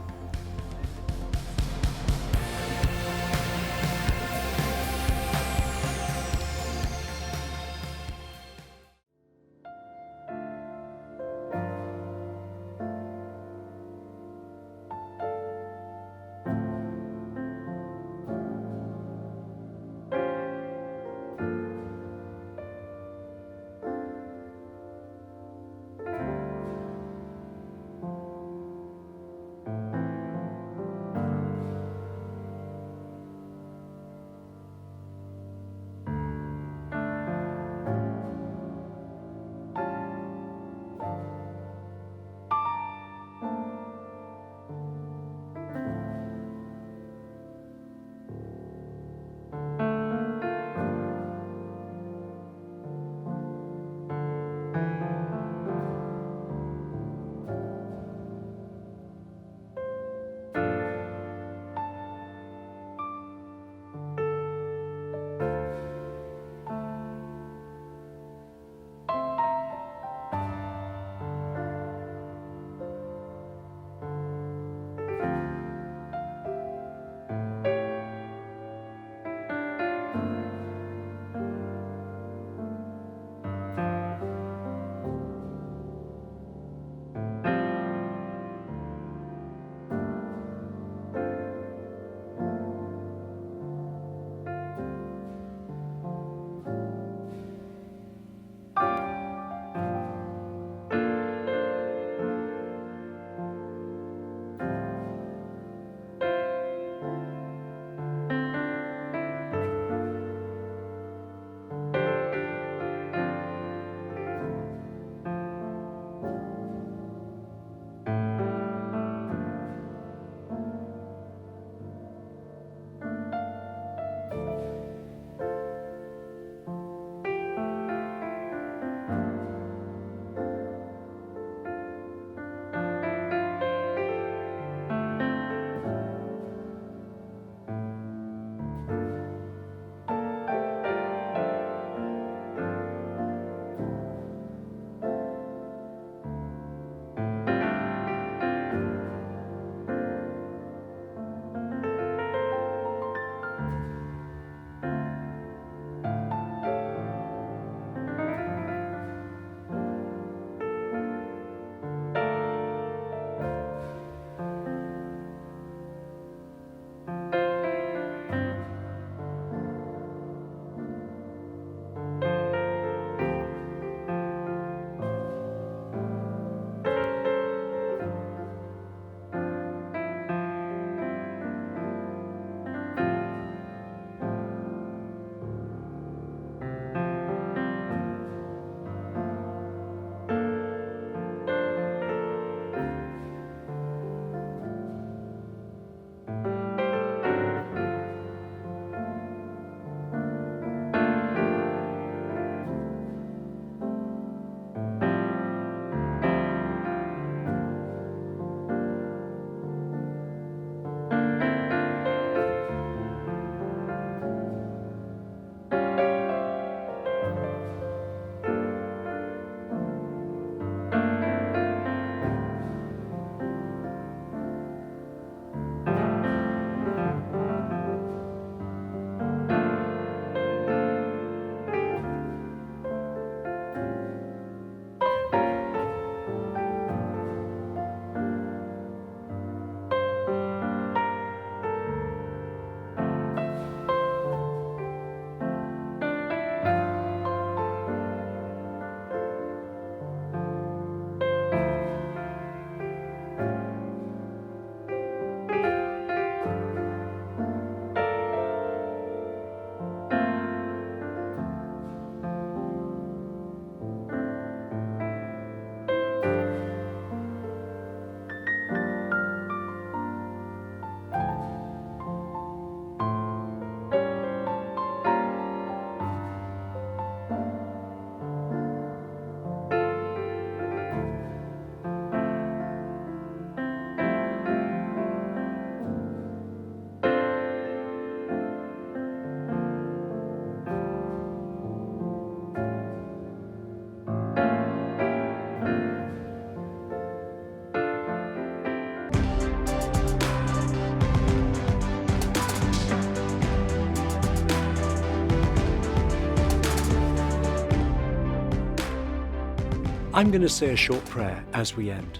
I'm going to say a short prayer as we end.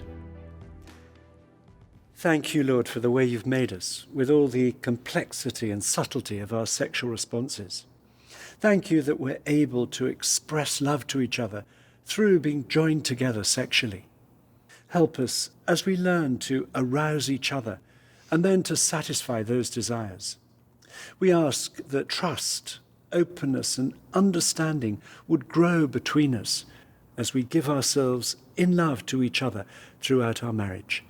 Thank you, Lord, for the way you've made us, with all the complexity and subtlety of our sexual responses. Thank you that we're able to express love to each other through being joined together sexually. Help us as we learn to arouse each other and then to satisfy those desires. We ask that trust, openness, and understanding would grow between us as we give ourselves in love to each other throughout our marriage.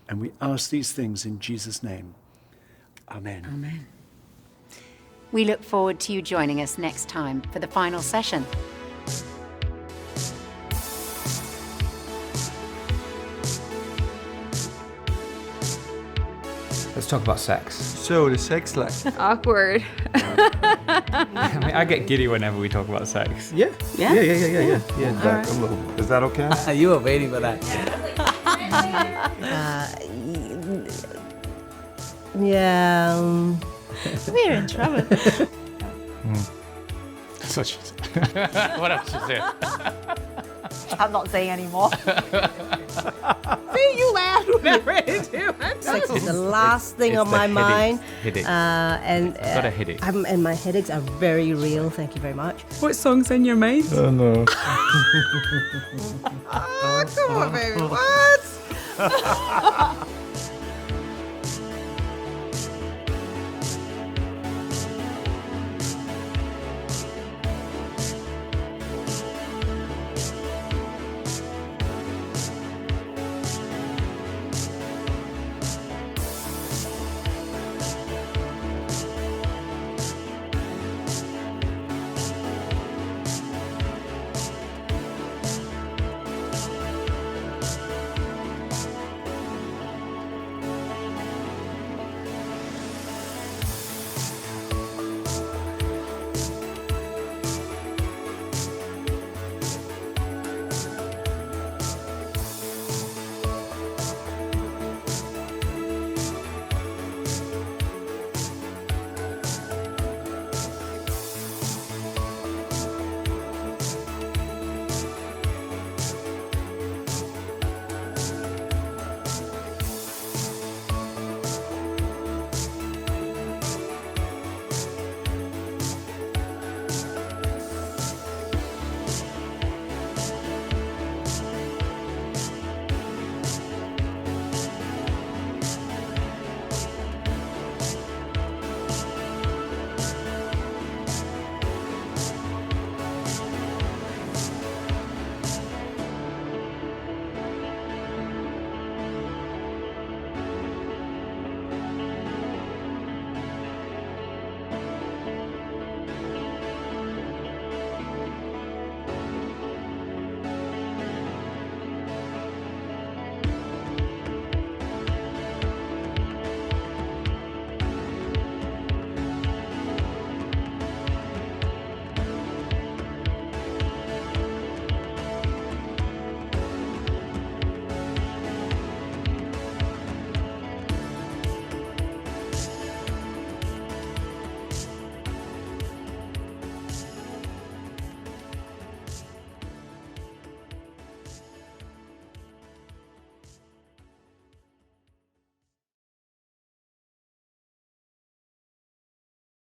And we ask these things in Jesus' name. Amen. Amen. We look forward to you joining us next time for the final session. Let's talk about sex. So, the sex life. Awkward. I mean, I get giddy whenever we talk about sex. Yeah. Yeah? Yeah. Right. Is that okay? You were waiting for that. Yeah. We're in trouble. Such. What else is there? I'm not saying anymore. See, you laughed whenever it do. Sex is the last thing on my mind. Headache. And Got a headache. and my headaches are very real. Thank you very much. What song's in your mind? Oh, no. Oh, come on, baby. What?